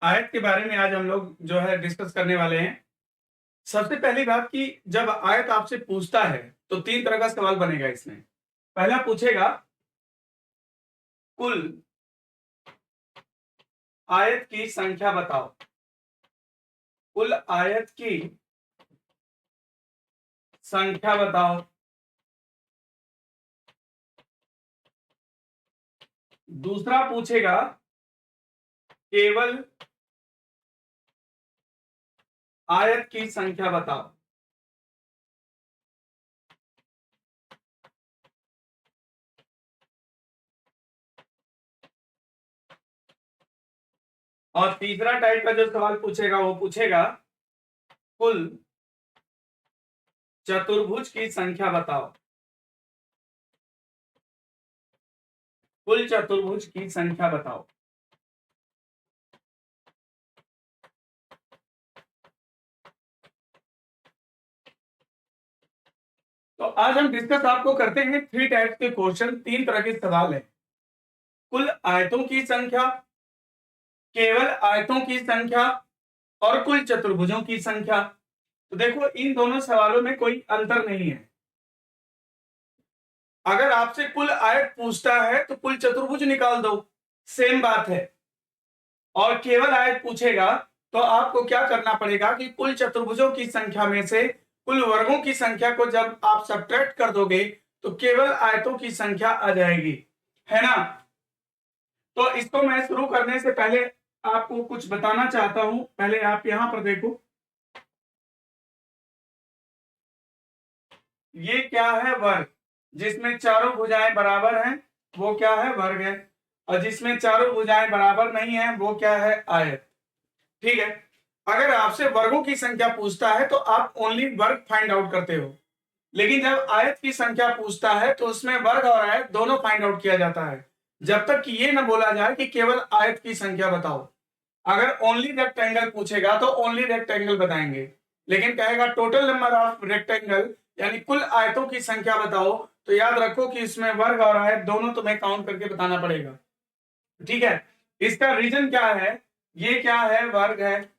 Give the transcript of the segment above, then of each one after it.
आयत के बारे में आज हम लोग जो है डिस्कस करने वाले हैं। सबसे पहली बात कि जब आयत आपसे पूछता है तो 3 तरह का सवाल बनेगा इसमें। पहला पूछेगा कुल आयत की संख्या बताओ। कुल आयत की संख्या बताओ। दूसरा पूछेगा केवल आयत की संख्या बताओ। और तीसरा टाइप का जो सवाल पूछेगा वो पूछेगा कुल चतुर्भुज की संख्या बताओ। कुल चतुर्भुज की संख्या बताओ। तो आज हम डिस्कस आपको करते हैं 3 टाइप्स के क्वेश्चन, 3 तरह के सवाल हैं। कुल आयतों की संख्या, केवल आयतों की संख्या और कुल चतुर्भुजों की संख्या। तो देखो इन दोनों सवालों में कोई अंतर नहीं है। अगर आपसे कुल आयत पूछता है तो कुल चतुर्भुज निकाल दो, सेम बात है। और केवल आयत पूछेगा तो आपको क्या करना पड़ेगा कि कुल चतुर्भुजों की संख्या में से कुल वर्गों की संख्या को जब आप सब्ट्रैक्ट कर दोगे तो केवल आयतों की संख्या आ जाएगी, है ना। तो इसको मैं शुरू करने से पहले आपको कुछ बताना चाहता हूं। पहले आप यहां पर देखो, ये क्या है? वर्ग। जिसमें चारों भुजाएं बराबर हैं वो क्या है? वर्ग है। और जिसमें चारों भुजाएं बराबर नहीं है वो क्या है? आयत। ठीक है। अगर आपसे वर्गों की संख्या पूछता है तो आप ओनली वर्ग फाइंड आउट करते हो, लेकिन जब आयत की संख्या पूछता है तो उसमें वर्ग और आयत दोनों फाइंड आउट किया जाता है, जब तक कि ये ना बोला जाए कि केवल आयत की संख्या बताओ। अगर ओनली रेक्टेंगल पूछेगा तो ओनली रेक्टेंगल बताएंगे, लेकिन कहेगा टोटल नंबर ऑफ रेक्टेंगल यानी कुल आयतों की संख्या बताओ, तो याद रखो कि इसमें वर्ग और आयत दोनों तुम्हें काउंट करके बताना पड़ेगा। ठीक है। इसका रीजन क्या है? ये क्या है? वर्ग है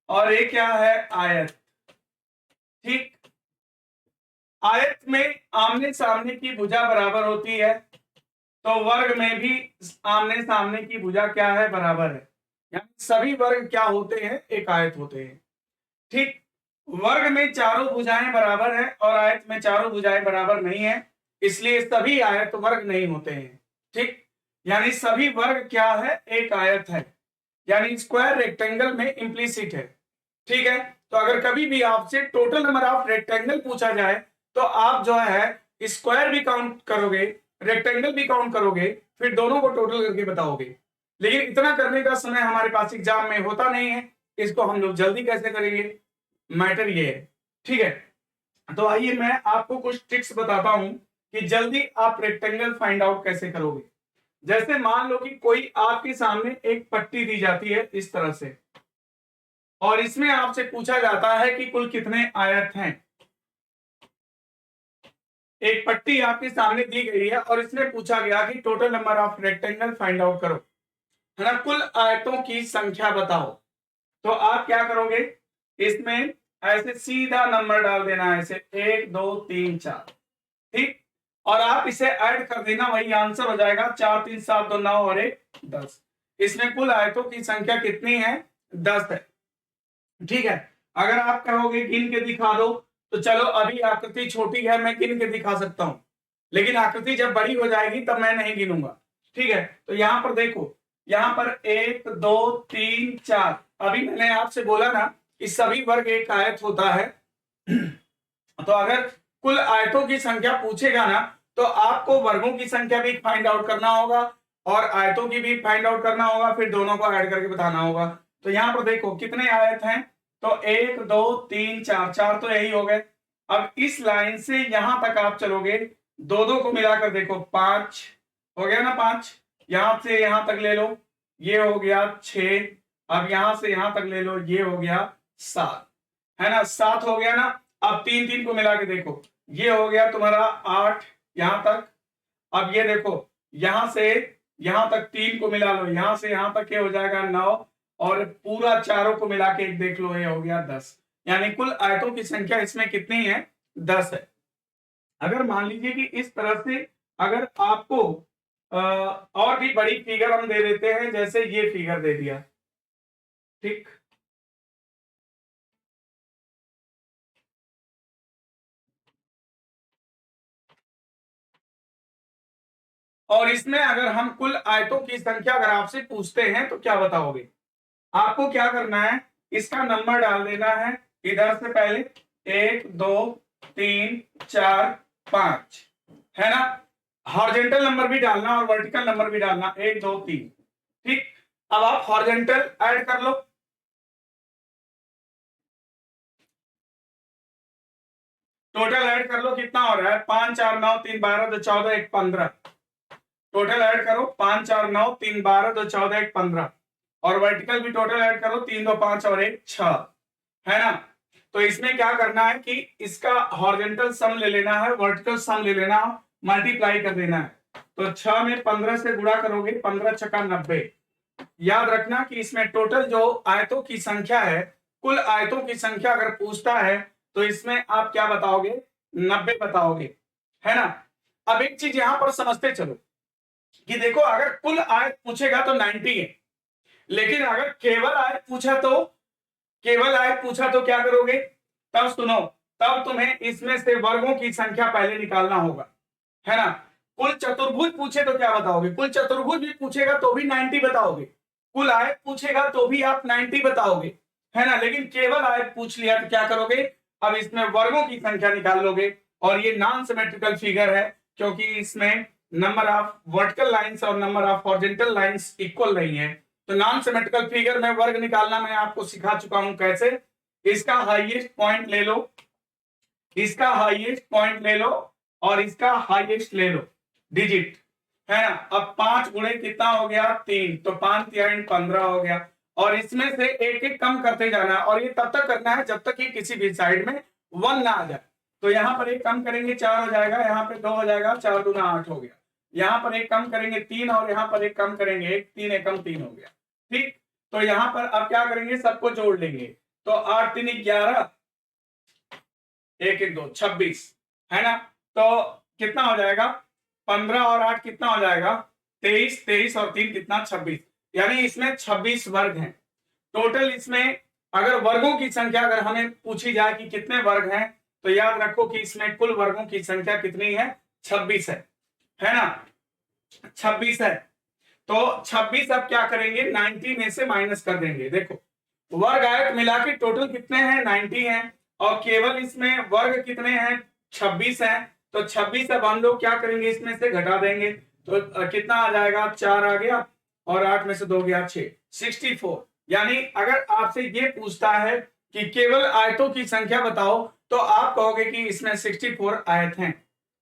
और ये क्या है? आयत। ठीक। आयत में आमने सामने की भुजा बराबर होती है, तो वर्ग में भी आमने सामने की भुजा क्या है? बराबर है। यानी सभी वर्ग क्या होते हैं? एक आयत होते हैं। ठीक। वर्ग में चारों भुजाएं बराबर है और आयत में चारों भुजाएं बराबर नहीं है, इसलिए सभी आयत वर्ग नहीं होते हैं। ठीक। यानी सभी वर्ग क्या है? एक आयत है। यानी स्क्वायर रेक्टेंगल में इंप्लीसिट है। ठीक है। तो अगर कभी भी आपसे टोटल नंबर ऑफ रेक्टेंगल पूछा जाए तो आप जो है स्क्वायर भी काउंट करोगे, रेक्टेंगल भी काउंट करोगे, फिर दोनों को टोटल करके बताओगे। लेकिन इतना करने का समय हमारे पास एग्जाम में होता नहीं है, इसको हम लोग जल्दी कैसे करेंगे? मैटर ये है। ठीक है। तो आइए मैं आपको कुछ ट्रिक्स बताता हूं कि जल्दी आप रेक्टेंगल फाइंड आउट कैसे करोगे। जैसे मान लो कि कोई आपके सामने एक पट्टी दी जाती है इस तरह से, और इसमें आपसे पूछा जाता है कि कुल कितने आयत हैं। एक पट्टी आपके सामने दी गई है और इसमें पूछा गया कि total number of rectangle find out करो, है ना। कुल आयतों की संख्या बताओ। तो आप क्या करोगे? इसमें ऐसे सीधा नंबर डाल देना है, ऐसे 1 2 3 4। ठीक। और आप इसे ऐड कर देना, वही आंसर हो जाएगा। 4 3 7 2 9 और 1 10। इसमें कुल आयतों की संख्या कितनी है? 10 है। ठीक है। अगर आप कहोगे गिन के दिखा दो, तो चलो अभी आकृति छोटी है, मैं गिन के दिखा सकता हूं, लेकिन आकृति जब बड़ी हो जाएगी तब मैं नहीं गिनूंगा। ठीक है। तो यहां पर देखो, यहां पर 1 2 3 4। अभी मैंने आपसे बोला ना कि सभी वर्ग एक आयत होता है। तो अगर कुल आयतों की संख्या पूछेगा ना तो आपको वर्गों की संख्या भी फाइंड आउट करना होगा और आयतों की भी फाइंड आउट करना होगा, फिर दोनों को ऐड करके बताना होगा। तो यहां पर देखो कितने आयत हैं, तो 1 2 3 4, 4 तो यही हो गए। अब इस लाइन से यहां तक आप चलोगे, दो दो को मिलाकर देखो 5 हो गया ना। 5 यहां से यहां तक ले लो, ये हो गया 6। अब यहां से यहां तक ले लो, ये हो गया 7, है ना। 7 हो गया ना। अब 3 3 को मिला के देखो, ये हो गया तुम्हारा 8 यहां तक। अब ये देखो, यहां से यहां तक 3 को मिला लो, यहां से यहां तक ये हो जाएगा 9। और पूरा चारों को मिला के एक देख लो, ये हो गया 10। यानी कुल आयतों की संख्या इसमें कितनी है? 10 है। अगर मान लीजिए कि इस तरह से अगर आपको और भी बड़ी फिगर हम दे देते हैं, जैसे ये फिगर दे दिया, ठीक, और इसमें अगर हम कुल आयतों की संख्या अगर आपसे पूछते हैं तो क्या बताओगे? आपको क्या करना है, इसका नंबर डाल देना है इधर से पहले, 1 2 3 4 5, है ना? हॉरिजॉन्टल नंबर भी डालना और वर्टिकल नंबर भी डालना, 1 2 3, ठीक। अब आप हॉरिजॉन्टल ऐड कर लो, टोटल ऐड कर लो, कितना हो रहा है? 5 4 9 3 12 2 14 1 15। टोटल ऐड करो, 5 4 9 3 12 2 14 1 15, और वर्टिकल भी टोटल ऐड करो, 3 2 5 और 1 6, है ना? तो इसमें क्या करना है कि इसका हॉरिजॉन्टल सम ले लेना है, वर्टिकल सम ले लेना है, मल्टीप्लाई कर देना है। तो 6 में 15 से गुणा करोगे, 15 छक्का 90। याद रखना कि इसमें टोटल जो आयतों की संख्या है, कुल आयतों की संख्या अगर पूछता है तो इसमें आप क्या बताओगे? 90 बताओगे, है ना? अब एक चीज यहां पर समझते चलो कि देखो, अगर कुल आयत पूछेगा तो 90 है, लेकिन अगर केवल आयत पूछा तो, केवल आयत पूछा तो क्या करोगे? तब सुनो, तब तुम्हें इसमें से वर्गों की संख्या पहले निकालना होगा, है ना? कुल चतुर्भुज पूछे तो क्या बताओगे? कुल चतुर्भुज भी पूछेगा तो भी 90 बताओगे, कुल आयत पूछेगा तो भी आप 90 बताओगे, है ना? लेकिन केवल आयत पूछ लिया तो क्या करोगे? अब इसमें वर्गों की संख्या निकाल लोगे, और ये नॉन सिमेट्रिकल फिगर है क्योंकि इसमें नंबर ऑफ वर्टिकल लाइंस और number of horizontal lines equal नहीं है। तो नॉन सिमेट्रिकल फिगर में वर्ग निकालना मैं आपको सिखा चुका हूं कैसे। इसका हाईएस्ट पॉइंट ले लो, इसका हाईएस्ट पॉइंट ले लो, और इसका हाईएस्ट ले लो डिजिट, है ना? अब 5 गुणे कितना हो गया? 3, तो 5 3 15 हो गया, और इसमें से एक एक कम करते जाना है, और ये तब तक करना है जब तक कि किसी भी साइड में 1 ना आ जाए। तो यहां पर एक कम करेंगे 4 हो जाएगा, यहाँ पे 2 हो जाएगा, 4 दूना 8 हो गया। यहाँ पर एक कम करेंगे 3, और यहाँ पर एक कम करेंगे 1, 3 एकम 3 हो गया, ठीक। तो यहाँ पर अब क्या करेंगे? सबको जोड़ लेंगे, तो 8 3 11, 1 1 2 26, है ना? तो कितना हो जाएगा? 15 और 8 कितना हो जाएगा? 23, 23 और 3 कितना? 26। यानी इसमें 26 वर्ग हैं टोटल। इसमें अगर वर्गों की संख्या अगर हमें पूछी जाए कि कितने वर्ग हैं, तो याद रखो कि इसमें कुल वर्गों की संख्या कितनी है? 26 है ना? 26 है। तो 26 अब क्या करेंगे? 90 में से माइनस कर देंगे। देखो, वर्ग आयत मिला के टोटल कितने हैं? 90 हैं, और केवल इसमें वर्ग कितने हैं? 26 हैं। तो 26 अब हम लोग क्या करेंगे? इसमें से घटा देंगे, तो कितना आ जाएगा? 4 आ गया, और 8 में से 2 गया 6, 64। यानी अगर आपसे ये पूछता है कि केवल आयतों की संख्या बताओ, तो आप कहोगे कि इसमें 64 आयत हैं,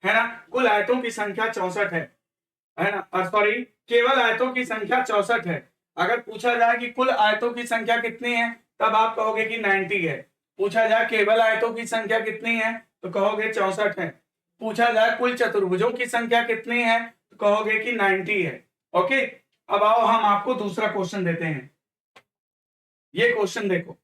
है ना? कुल आयतों की संख्या 64 है ना? सॉरी, केवल आयतों की संख्या 64 है। अगर पूछा जाए कि कुल आयतों की संख्या कितनी है, तब आप कहोगे कि 90 है। पूछा जाए केवल आयतों की संख्या कितनी है, तो कहोगे 64 है। पूछा जाए कुल चतुर्भुजों की संख्या कितनी है, तो कहोगे कि 90 है। ओके, अब आओ हम आपको दूसरा क्वेश्चन देते हैं। ये क्वेश्चन देखो,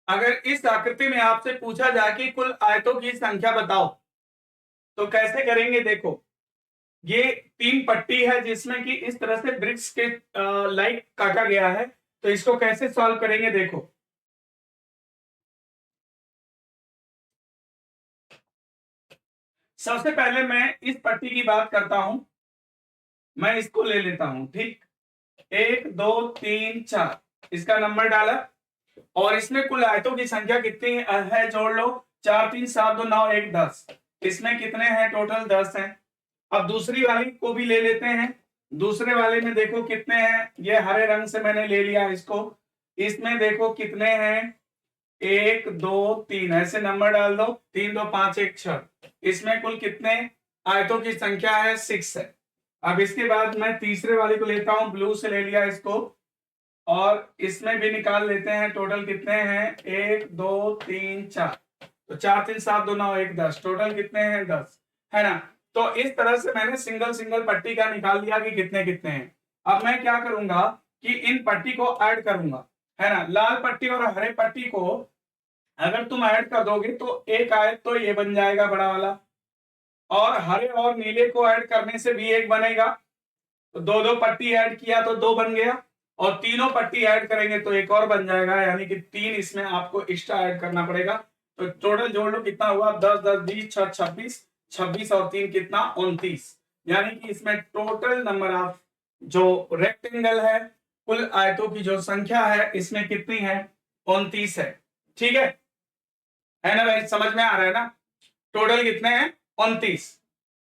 अगर इस आकृति में आपसे पूछा जाए कि कुल आयतों की संख्या बताओ, तो कैसे करेंगे? देखो, ये 3 पट्टी है जिसमें कि इस तरह से ब्रिक्स के लाइक काटा गया है। तो इसको कैसे सॉल्व करेंगे? देखो, सबसे पहले मैं इस पट्टी की बात करता हूं, मैं इसको ले लेता हूं, ठीक। 1 2 3 4, इसका नंबर डाला, और इसमें कुल आयतों की संख्या कितनी है? जोड़ लो, 4 3 7 2 9 1 10। इसमें कितने हैं? टोटल 10 हैं। अब दूसरी वाली को भी ले लेते हैं। दूसरे वाले में देखो कितने हैं, ये हरे रंग से मैंने ले लिया इसको। इसमें देखो कितने हैं? 1 2 3 ऐसे नंबर डाल दो, 3 2 5 1 6। इसमें कुल कितने आयतों की संख्या है? 6 है। अब इसके बाद मैं तीसरे वाले को लेता हूं, ब्लू से ले लिया इसको, और इसमें भी निकाल लेते हैं टोटल कितने हैं। 1 2 3 4, तो 4 3 7 2 9 1 10, टोटल कितने हैं? 10, है ना। तो इस तरह से मैंने सिंगल सिंगल पट्टी का निकाल लिया कि कितने कितने हैं। अब मैं क्या करूंगा कि इन पट्टी को ऐड करूंगा, है ना। लाल पट्टी और हरे पट्टी को अगर तुम ऐड कर दोगे तो एक आयत तो ये बन जाएगा बड़ा वाला, और हरे और नीले को ऐड करने से भी एक बनेगा। तो दो दो पट्टी ऐड किया तो 2 बन गया, और तीनों पट्टी ऐड करेंगे तो एक और बन जाएगा, यानी कि 3 इसमें आपको एक्स्ट्रा ऐड करना पड़ेगा। तो टोटल जोड़ लो कितना हुआ, 10 10 20 6 26, 26 और 3 कितना, 29। यानी कि इसमें टोटल नंबर ऑफ जो रेक्टेंगल है, कुल आयतों की जो संख्या है इसमें कितनी है? 29 है। ठीक है ना भाई, समझ में आ रहा है ना। टोटल कितने हैं? 29।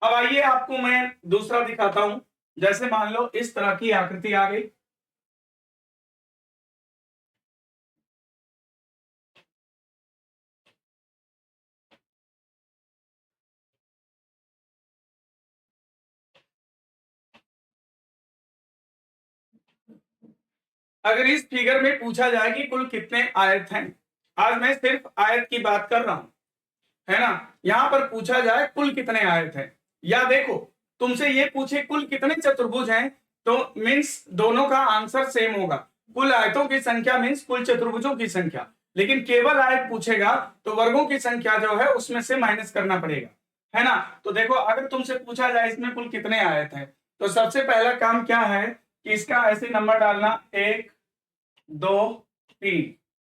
अब आइए आपको मैं दूसरा दिखाता हूं। जैसे मान लो इस तरह की आकृति आ गई, अगर इस फिगर में पूछा जाए कि कुल कितने आयत हैं, आज मैं सिर्फ आयत की बात कर रहा हूं, है ना। यहां पर पूछा जाए कुल कितने आयत हैं, या देखो तुमसे ये पूछे कुल कितने चतुर्भुज हैं, तो मीन्स दोनों का आंसर सेम होगा। कुल आयतों की संख्या मीन्स कुल चतुर्भुजों की संख्या, लेकिन केवल आयत पूछेगा तो वर्गों की संख्या जो है उसमें से माइनस करना पड़ेगा, है ना। तो देखो अगर तुमसे पूछा जाए इसमें कुल कितने आयत हैं, तो सबसे पहला काम क्या है कि इसका ऐसे नंबर डालना, 1 2 3,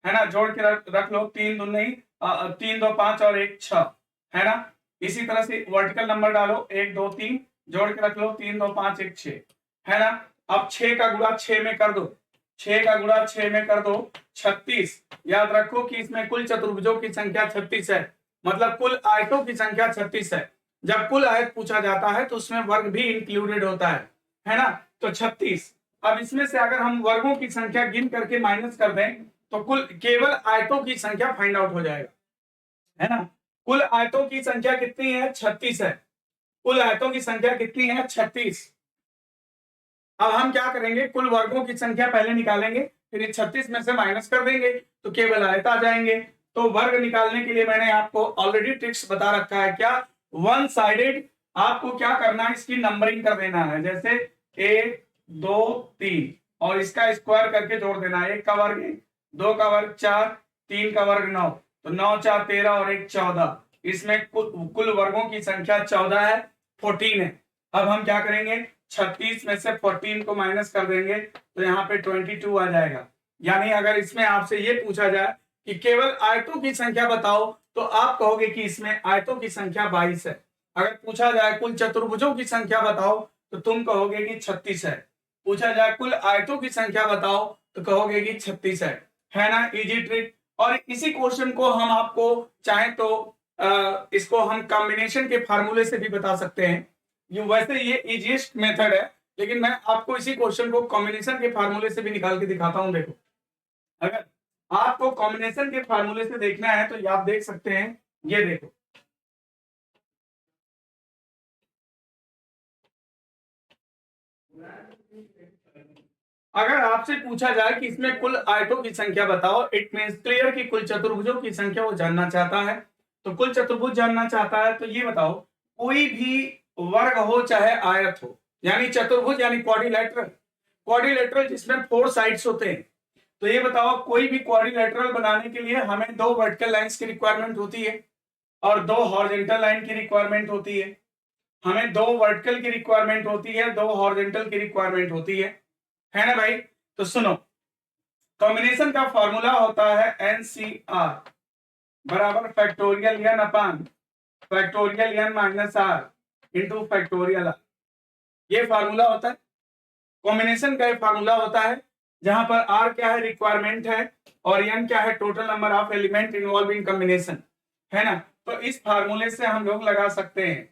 है ना। जोड़ के रख लो, 3 2 नहीं, 3 2 5 और 1 6, है ना। इसी तरह से वर्टिकल नंबर डालो, 1 2 3, जोड़ के रख लो, 3 2 5 1 6, है ना। अब 6 का गुणा 6 में कर दो, 6 का गुणा 6 में कर दो 36। याद रखो कि इसमें कुल चतुर्भुजों की संख्या 36 है, मतलब कुल आयतों की संख्या 36 है। जब कुल आयत पूछा जाता है तो उसमें वर्ग भी इंक्लूडेड होता है ना। तो 36। अब इसमें से अगर हम वर्गों की संख्या गिन करके माइनस कर दें तो कुल केवल आयतों की संख्या फाइंड आउट हो जाएगा, है ना। कुल आयतों की संख्या कितनी है? 36 है। कुल आयतों की संख्या कितनी है? 36। अब हम क्या करेंगे, कुल वर्गों की संख्या पहले निकालेंगे, फिर 36 में से माइनस कर देंगे तो केवल आयत आ जाएंगे। तो वर्ग निकालने के लिए मैंने आपको ऑलरेडी ट्रिक्स बता रखा है। क्या? वन साइडेड आपको क्या करना है, इसकी नंबरिंग कर देना है। जैसे 1 2 3 और इसका स्क्वायर करके जोड़ देना है। 1 का वर्ग 2 का वर्ग 4, 3 का वर्ग 9, तो 9 4 13 और 1 14। इसमें कुल वर्गों की संख्या 14 है, 14 है। अब हम क्या करेंगे, 36 में से 14 को माइनस कर देंगे तो यहाँ पे 22 आ जाएगा। यानी अगर इसमें आपसे ये पूछा जाए कि केवल आयतों की संख्या बताओ तो आप कहोगे कि इसमें आयतों की संख्या 22 है। अगर पूछा जाए कुल चतुर्भुजों की संख्या बताओ तो तुम कहोगे कि 36 है। पूछा जाए कुल आयतों की संख्या बताओ तो कहोगे कि 36 है ना। Easy trick. और इसी क्वेश्चन को हम आपको चाहे तो इसको हम कॉम्बिनेशन के फार्मूले से भी बता सकते हैं। वैसे ये इजीएस्ट मेथड है, लेकिन मैं आपको इसी क्वेश्चन को कॉम्बिनेशन के फार्मूले से भी निकाल के दिखाता हूं। देखो अगर आपको कॉम्बिनेशन के फार्मूले से देखना है तो ये आप देख सकते हैं। ये देखो, अगर आपसे पूछा जाए कि इसमें कुल आयतों की संख्या बताओ, इट मींस क्लियर कि कुल चतुर्भुजों की संख्या वो जानना चाहता है। तो कुल चतुर्भुज जानना चाहता है तो ये बताओ, कोई भी वर्ग हो चाहे आयत हो, यानी चतुर्भुज यानी क्वाड्रिलेटरल, क्वाड्रिलेटरल जिसमें 4 साइड्स होते हैं। तो ये बताओ, कोई भी क्वाड्रिलेटरल बनाने के लिए हमें 2 वर्टिकल लाइंस की रिक्वायरमेंट होती है और 2 हॉरिजॉन्टल लाइन की रिक्वायरमेंट होती है। हमें 2 वर्टिकल की रिक्वायरमेंट होती है, 2 हॉरिजॉन्टल की रिक्वायरमेंट होती है ना भाई। तो सुनो, कॉम्बिनेशन का फॉर्मूला होता है एनसीआर बराबर factorial n upon factorial n minus r into factorial r. ये फार्मूला होता है कॉम्बिनेशन का। ये फार्मूला होता है जहां पर आर क्या है, रिक्वायरमेंट है, और एन क्या है, total number of element involve in combination, है ना। तो इस फार्मूले से हम लोग लगा सकते हैं।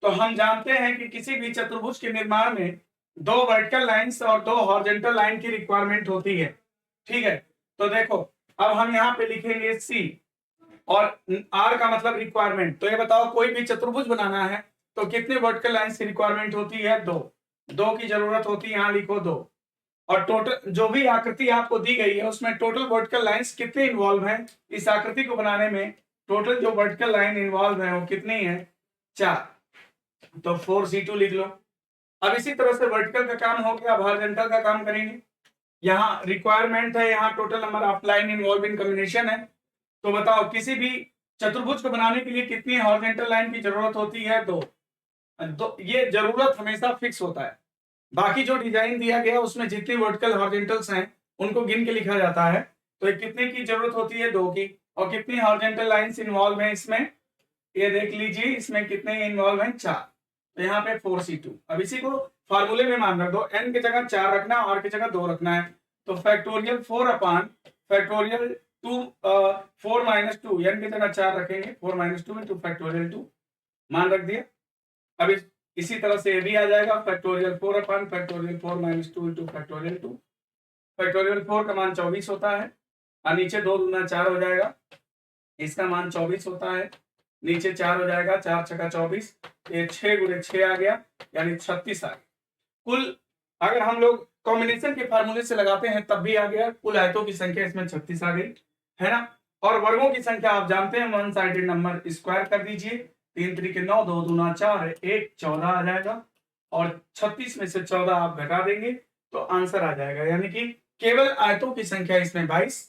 तो हम जानते हैं कि किसी भी चतुर्भुज के निर्माण में 2 वर्टिकल लाइंस और 2 हॉरिजॉन्टल लाइन की रिक्वायरमेंट होती है। ठीक है, तो देखो अब हम यहाँ पे लिखेंगे सी और आर का मतलब रिक्वायरमेंट। तो ये बताओ कोई भी चतुर्भुज बनाना है तो कितने वर्टिकल लाइंस की रिक्वायरमेंट होती है? दो की जरूरत होती है, यहाँ लिखो 2। और टोटल जो भी आकृति आपको दी गई है उसमें टोटल वर्टिकल लाइंस कितने इन्वॉल्व हैं इस आकृति को बनाने में? टोटल जो वर्टिकल लाइन इन्वॉल्व है वो कितनी है? 4। तो 4C2 लिख लो। अब इसी तरह से वर्टिकल का काम हो गया, अब हॉरिजॉन्टल का काम करेंगे। यहाँ रिक्वायरमेंट है, यहाँ total number of line involve in combination है। तो बताओ किसी भी चतुर्भुज को बनाने के लिए कितनी हॉरिजॉन्टल लाइन की जरूरत होती है? 2। ये जरूरत हमेशा फिक्स होता है। बाकी जो डिजाइन दिया गया उसमें जितनी वर्टिकल हॉरिजॉन्टल्स हैं उनको गिन के लिखा जाता है। तो कितने की जरूरत होती है? 2 की। और कितनी हॉरिजॉन्टल लाइंस इन्वॉल्व हैं इसमें? ये देख लीजिए, इसमें कितने इन्वॉल्व हैं? 4। तो यहाँ पे 4C2। अब इसी को फार्मूले में मान रख दो, n की जगह 4 रखना, r की जगह 2 रखना है। तो फैक्टोरियल 4 अपान फैक्टोरियल 2 4 माइनस 2, n की जगह 4 रखेंगे, 4 माइनस 2 इंटू फैक्टोरियल 2 मान रख दिया। अब इसी तरह से ये भी आ जाएगा, फैक्टोरियल 4 अपान factorial 4 minus 2 into factorial 2। Factorial 4 का मान 24 होता है और नीचे 2 दूना 4 हो जाएगा, इसका मान 24 होता है, नीचे 4 हो जाएगा, 4 छका 24, ये 6 गुणे 6 आ गया, यानी 36 आ गया। कुल अगर हम लोग कॉम्बिनेशन के फार्मूले से लगाते हैं तब भी आ गया। कुल आयतों की संख्या इसमें 36 आ गई है ना। और वर्गों की संख्या आप जानते हैं, वन साइडेड नंबर स्क्वायर कर दीजिए, 3 3 के 9, 2 दूना 4, 1 14 आ जाएगा। और 36 में से 14 आप घटा देंगे तो आंसर आ जाएगा, यानी कि केवल आयतों की संख्या इसमें 22,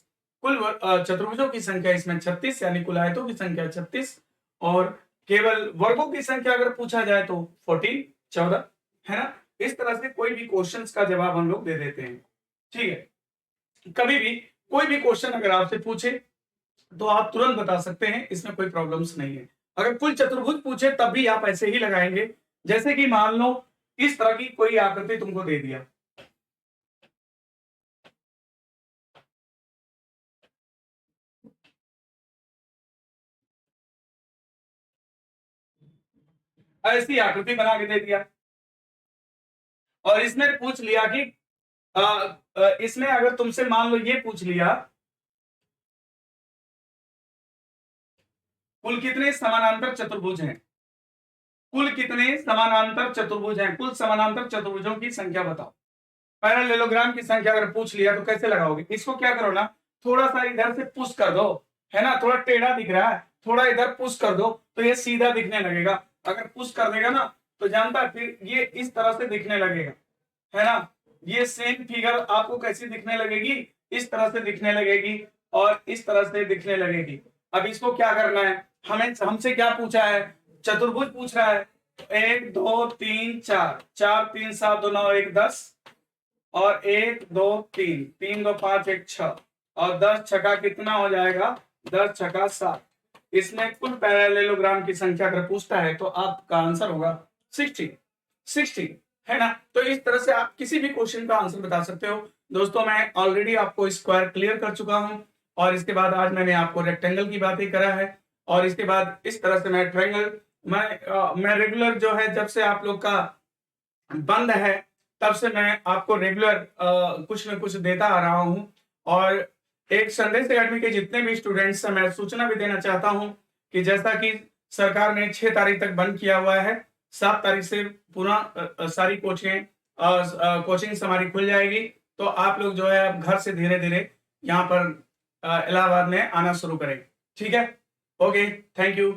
कुल चतुर्भुजों की संख्या इसमें 36, यानी कुल आयतों की संख्या 36, और केवल वर्गों की संख्या अगर पूछा जाए तो 14 है ना। इस तरह से कोई भी क्वेश्चंस का जवाब हम लोग दे देते हैं। ठीक है, कभी भी कोई भी क्वेश्चन अगर आपसे पूछे तो आप तुरंत बता सकते हैं, इसमें कोई प्रॉब्लम्स नहीं है। अगर कुल चतुर्भुज पूछे तब भी आप ऐसे ही लगाएंगे। जैसे कि मान लो इस तरह की कोई आकृति तुमको दे दिया, ऐसी आकृति बना के दे दिया और इसमें पूछ लिया कि इसमें अगर तुमसे मान लो ये पूछ लिया कुल कितने समानांतर चतुर्भुज हैं, कुल कितने समानांतर चतुर्भुज हैं, कुल समानांतर चतुर्भुजों की संख्या बताओ। पैरेललोग्राम की संख्या अगर पूछ लिया तो कैसे लगाओगे? इसको क्या करो ना, थोड़ा सा इधर से पुश कर दो, है ना, थोड़ा टेढ़ा दिख रहा है, थोड़ा इधर पुश कर दो तो ये सीधा दिखने लगेगा। अगर पुश कर देगा ना तो जानता है फिर ये इस तरह से दिखने लगेगा, है ना। ये सेम फिगर आपको कैसी दिखने लगेगी? इस तरह से दिखने लगेगी और इस तरह से दिखने लगेगी। अब इसको क्या करना है, हमें हमसे क्या पूछा है? चतुर्भुज पूछ रहा है। 1 2 3 4, 4 3 7 2 9 1 10, और 1 2 3, 3 2 5 1 6, और 10 छका कितना हो जाएगा? 10 छका 7। इसमें कुल पैरेललोग्राम की संख्या अगर पूछता है तो आपका आंसर होगा 16 है ना। तो इस तरह से आप किसी भी क्वेश्चन का आंसर बता सकते हो। दोस्तों मैं ऑलरेडी आपको स्क्वायर क्लियर कर चुका हूं और इसके बाद आज मैंने आपको रेक्टेंगल की बातें करा है और इसके बाद इस तरह से मैं ट्रायंगल, मैं रेगुलर जो है जब से आप लोग का बंद है तब से मैं आपको रेगुलर कुछ न कुछ देता आ रहा हूं। और एक संदेश अकेडमी के जितने भी स्टूडेंट्स हैं मैं सूचना भी देना चाहता हूं कि जैसा कि सरकार ने 6 तारीख तक बंद किया हुआ है, 7 तारीख से पुनः सारी कोचिंग हमारी खुल जाएगी। तो आप लोग जो है अब घर से धीरे धीरे यहाँ पर इलाहाबाद में आना शुरू करें। ठीक है, ओके, थैंक यू।